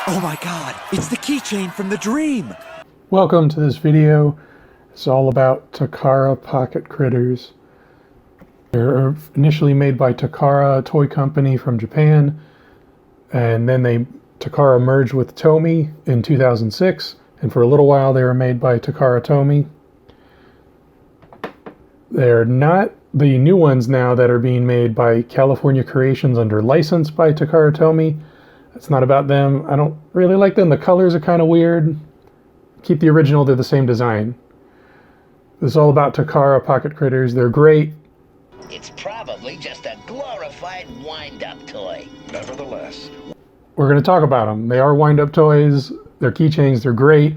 Oh my god, it's the keychain from the dream! Welcome to this video. It's all about Takara pocket critters. They're initially made by Takara, a toy company from Japan, and then Takara merged with Tomy in 2006, and for a little while they were made by Takara Tomy. They're not the new ones now that are being made by California Creations under license by Takara Tomy. It's not about them. I don't really like them. The colors are kind of weird. Keep the original, they're the same design. This is all about Takara pocket critters. They're great. It's probably just a glorified wind-up toy. Nevertheless, We're going to talk about them. They are wind-up toys. They're keychains. They're great.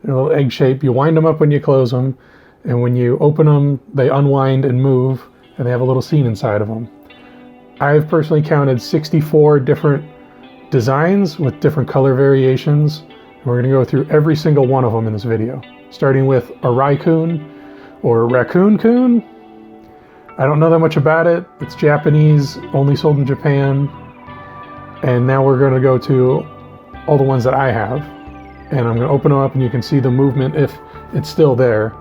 They're a little egg shape. You wind them up when you close them. And when you open them, they unwind and move. And they have a little scene inside of them. I've personally counted 64 different designs with different color variations. And we're going to go through every single one of them in this video. Starting with a Raikun or Raccoon-kun. I don't know that much about it. It's Japanese, only sold in Japan. And now we're going to go to all the ones that I have. And I'm going to open them up and you can see the movement if it's still there.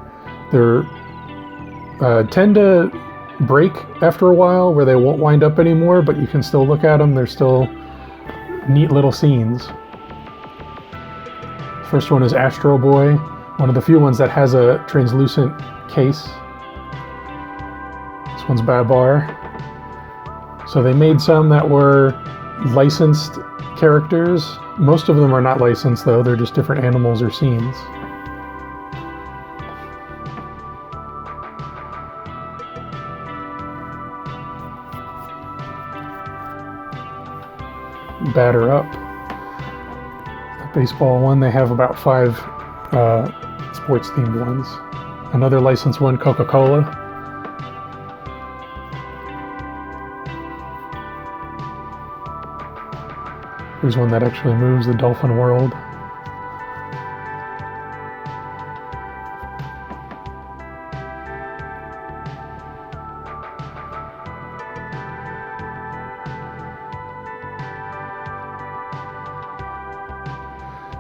They're tend to break after a while where they won't wind up anymore, but you can still look at them. They're still neat little scenes. First one is Astro Boy, one of the few ones that has a translucent case. This one's Babar. So they made some that were licensed characters. Most of them are not licensed though, they're just different animals or scenes. Batter Up. The baseball one, they have about 5 sports themed ones. Another licensed one, Coca-Cola. Here's one that actually moves, the Dolphin World.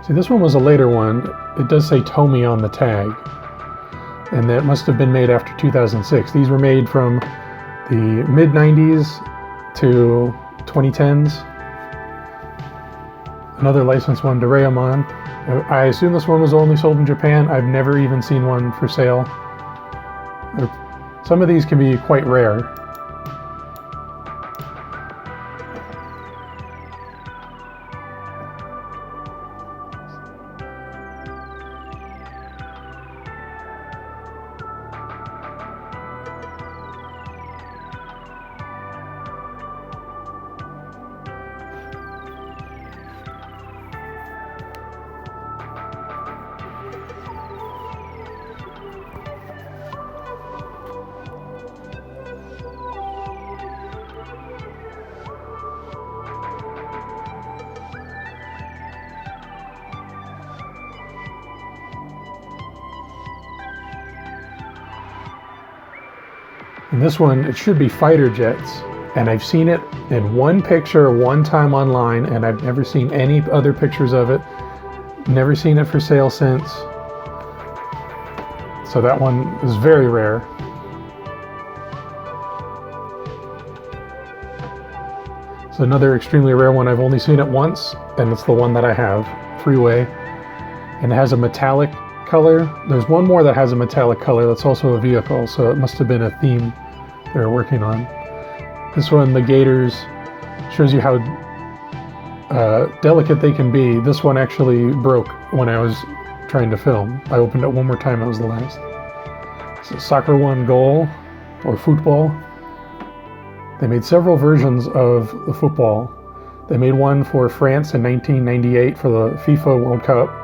See, this one was a later one. It does say Tomy on the tag. And that must have been made after 2006. These were made from the mid-90s to 2010s. Another licensed one, Doraemon. I assume this one was only sold in Japan. I've never even seen one for sale. Some of these can be quite rare. And this one, it should be fighter jets. And I've seen it in one picture one time online, and I've never seen any other pictures of it. Never seen it for sale since. So that one is very rare. It's another extremely rare one. I've only seen it once, and it's the one that I have, Freeway. And it has a metallic color. There's one more that has a metallic color that's also a vehicle, so it must have been a theme they were working on. This one, the Gators, shows you how delicate they can be. This one actually broke when I was trying to film. I opened it one more time, that was the last. So Soccer One Goal, or football. They made several versions of the football. They made one for France in 1998 for the FIFA World Cup.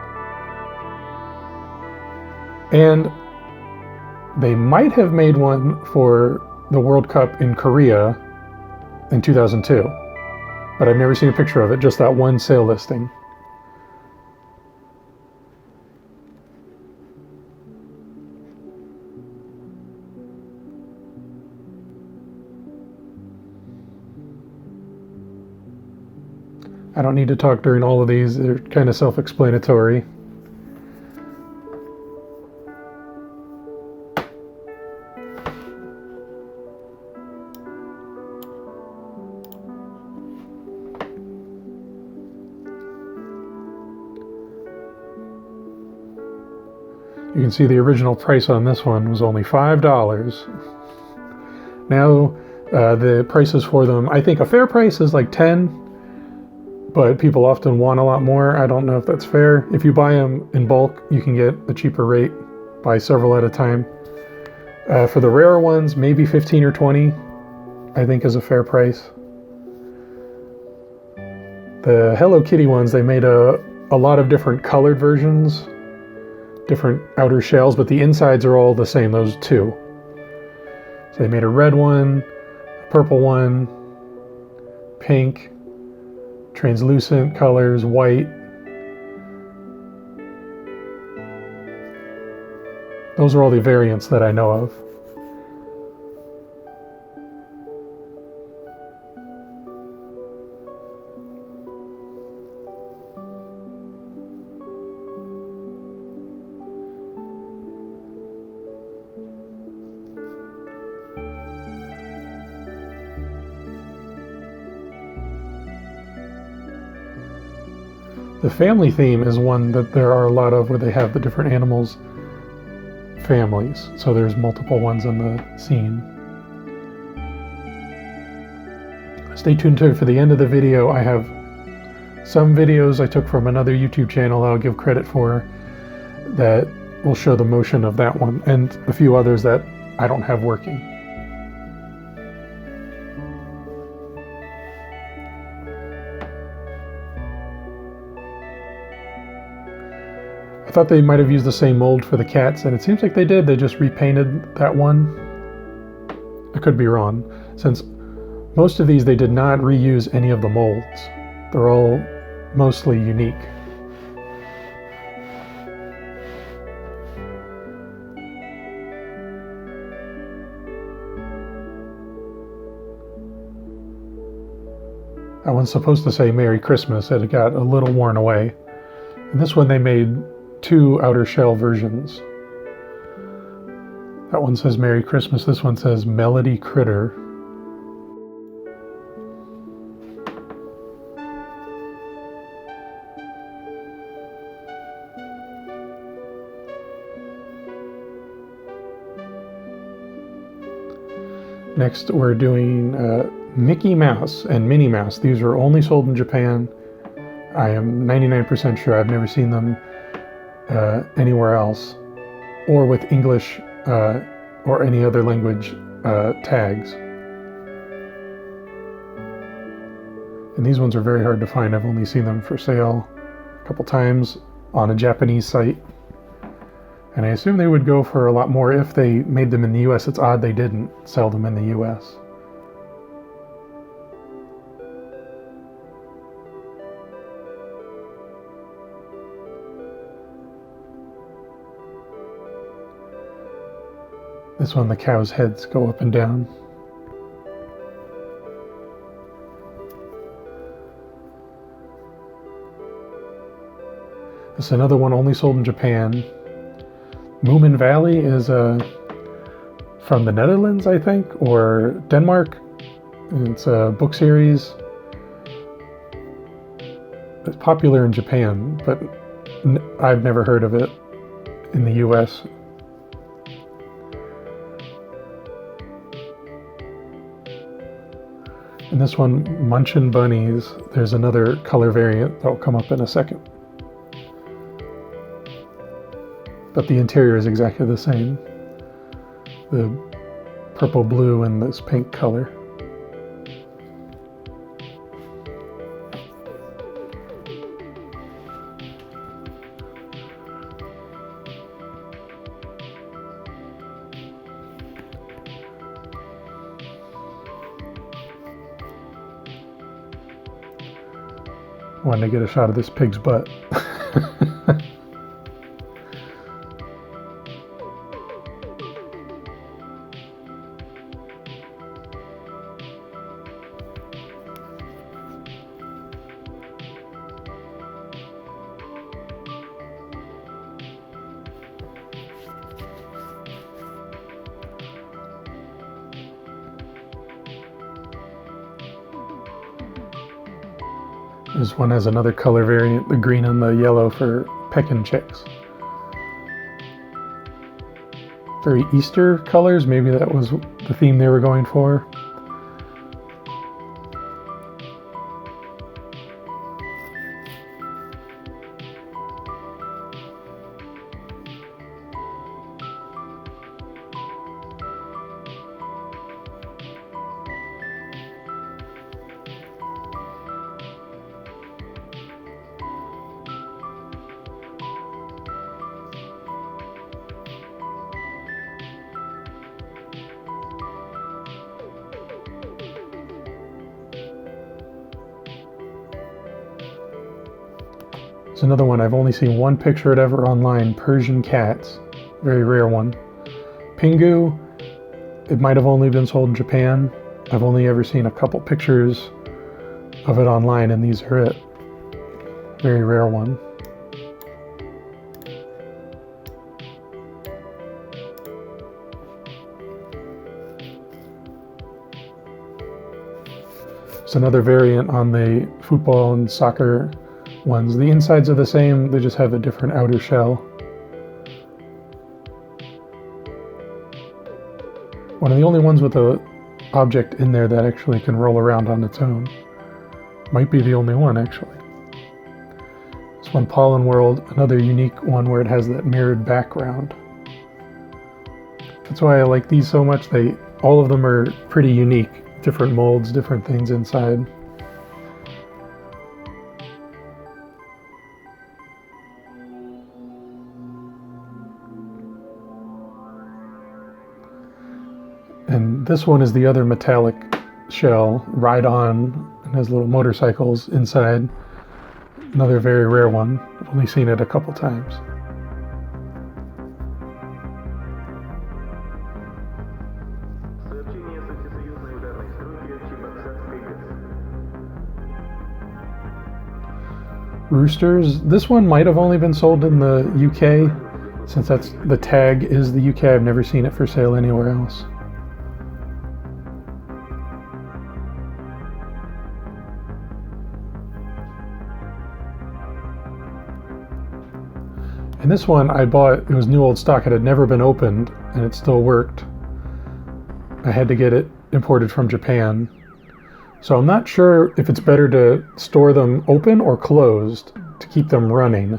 And they might have made one for the World Cup in Korea in 2002. But I've never seen a picture of it, just that one sale listing. I don't need to talk during all of these. They're kind of self-explanatory. You can see the original price on this one was only $5. Now the prices for them, I think a fair price is like $10, but people often want a lot more. I don't know if that's fair. If you buy them in bulk, you can get a cheaper rate, buy several at a time. For the rarer ones, maybe 15 or 20, I think is a fair price. The Hello Kitty ones, they made a lot of different colored versions, different outer shells, but the insides are all the same, those two. So they made a red one, a purple one, pink, translucent colors, white. Those are all the variants that I know of. The family theme is one that there are a lot of, where they have the different animals' families. So there's multiple ones in the scene. Stay tuned for the end of the video. I have some videos I took from another YouTube channel I'll give credit for that will show the motion of that one, and a few others that I don't have working. I thought they might have used the same mold for the cats, and it seems like they did. They just repainted that one. I could be wrong, since most of these they did not reuse any of the molds. They're all mostly unique. That one's supposed to say Merry Christmas, and it got a little worn away. And this one they made two outer shell versions. That one says Merry Christmas, this one says Melody Critter. Next we're doing Mickey Mouse and Minnie Mouse. These are only sold in Japan. I am 99% sure I've never seen them anywhere else, or with English or any other language tags. And these ones are very hard to find. I've only seen them for sale a couple times on a Japanese site. And I assume they would go for a lot more if they made them in the US. It's odd they didn't sell them in the US. This one, the cow's heads go up and down. This is another one only sold in Japan. Moomin Valley is from the Netherlands, I think, or Denmark. It's a book series. It's popular in Japan, but I've never heard of it in the US. And this one, Munchin Bunnies, there's another color variant that will come up in a second. But the interior is exactly the same. The purple blue and this pink color. Wanted to get a shot of this pig's butt. This one has another color variant, the green and the yellow for Pekin chicks. Very Easter colors, maybe that was the theme they were going for. It's another one, I've only seen one picture of it ever online, Persian cats, very rare one. Pingu, it might have only been sold in Japan. I've only ever seen a couple pictures of it online, and these are it. Very rare one. It's another variant on the football and soccer ones. The insides are the same, they just have a different outer shell. One of the only ones with a object in there that actually can roll around on its own. Might be the only one, actually. This one, Pollen World, another unique one where it has that mirrored background. That's why I like these so much. All of them are pretty unique. Different molds, different things inside. And this one is the other metallic shell, Ride-On, and has little motorcycles inside. Another very rare one. I've only seen it a couple times. Roosters. This one might have only been sold in the UK, since the tag is the UK. I've never seen it for sale anywhere else. And this one I bought, it was new old stock, it had never been opened, and it still worked. I had to get it imported from Japan. So I'm not sure if it's better to store them open or closed to keep them running.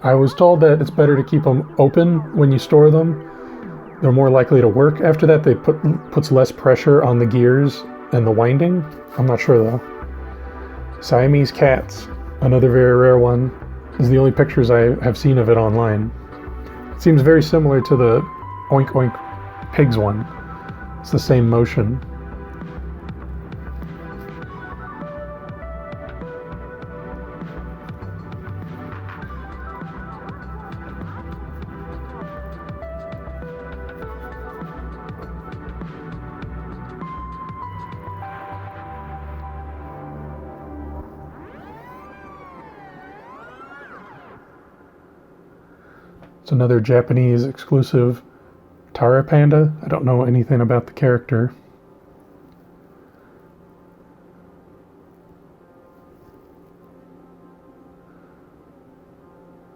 I was told that it's better to keep them open when you store them. They're more likely to work. After that, they puts less pressure on the gears and the winding. I'm not sure though. Siamese cats, another very rare one. This is the only pictures I have seen of it online. It seems very similar to the Oink Oink Pigs one. It's the same motion. It's another Japanese exclusive Tara Panda. I don't know anything about the character.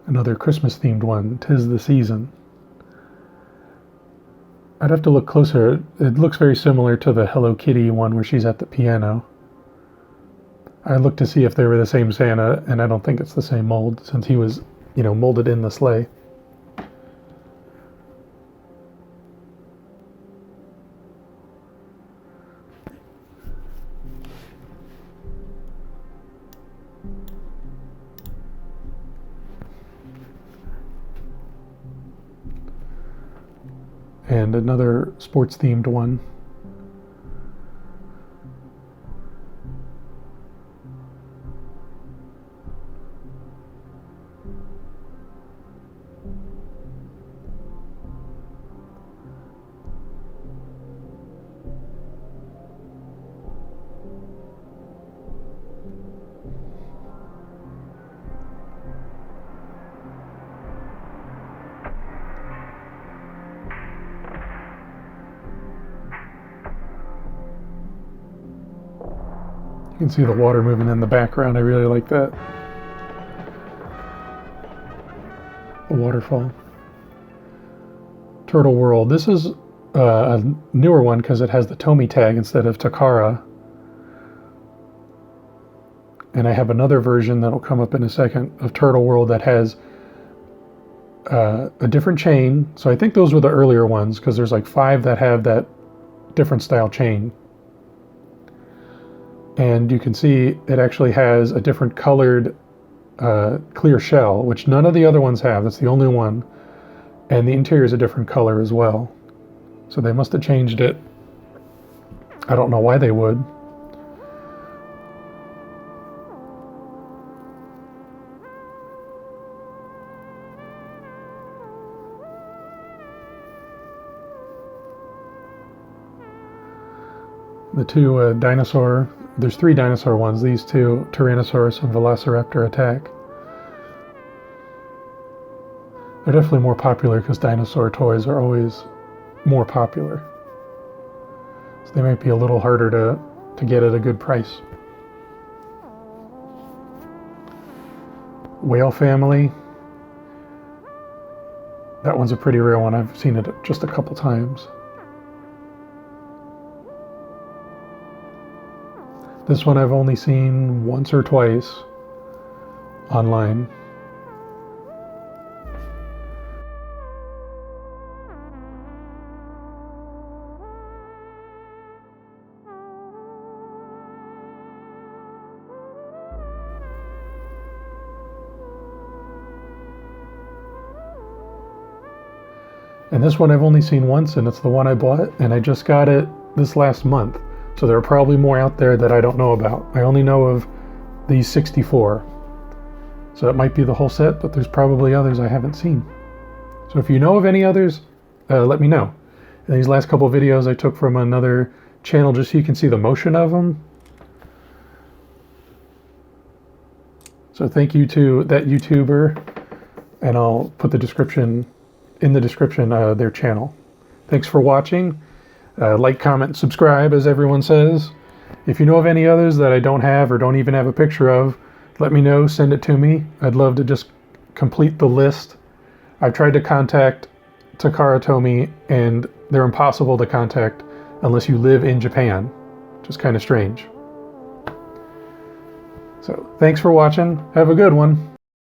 Another Christmas themed one, 'Tis the Season. I'd have to look closer. It looks very similar to the Hello Kitty one where she's at the piano. I looked to see if they were the same Santa, and I don't think it's the same mold since he was, molded in the sleigh. And another sports themed one. You can see the water moving in the background. I really like that. The waterfall. Turtle World. This is a newer one because it has the Tomy tag instead of Takara. And I have another version that'll come up in a second of Turtle World that has a different chain. So I think those were the earlier ones because there's like 5 that have that different style chain. And you can see it actually has a different colored clear shell, which none of the other ones have. That's the only one. And the interior is a different color as well. So they must have changed it. I don't know why they would. The 2 dinosaur, there's 3 dinosaur ones. These 2, Tyrannosaurus and Velociraptor attack. They're definitely more popular because dinosaur toys are always more popular. So they might be a little harder to get at a good price. Whale family. That one's a pretty rare one. I've seen it just a couple times. This one I've only seen once or twice online. And this one I've only seen once, and it's the one I bought, and I just got it this last month. So there are probably more out there that I don't know about. I only know of these 64. So it might be the whole set, but there's probably others I haven't seen. So if you know of any others, let me know. And these last couple of videos I took from another channel just so you can see the motion of them. So thank you to that YouTuber, and I'll put the description in the description their channel. Thanks for watching. Like, comment, subscribe, as everyone says. If you know of any others that I don't have or don't even have a picture of, let me know, send it to me. I'd love to just complete the list. I've tried to contact Takara Tomy, and they're impossible to contact unless you live in Japan, which is kind of strange. So, thanks for watching. Have a good one.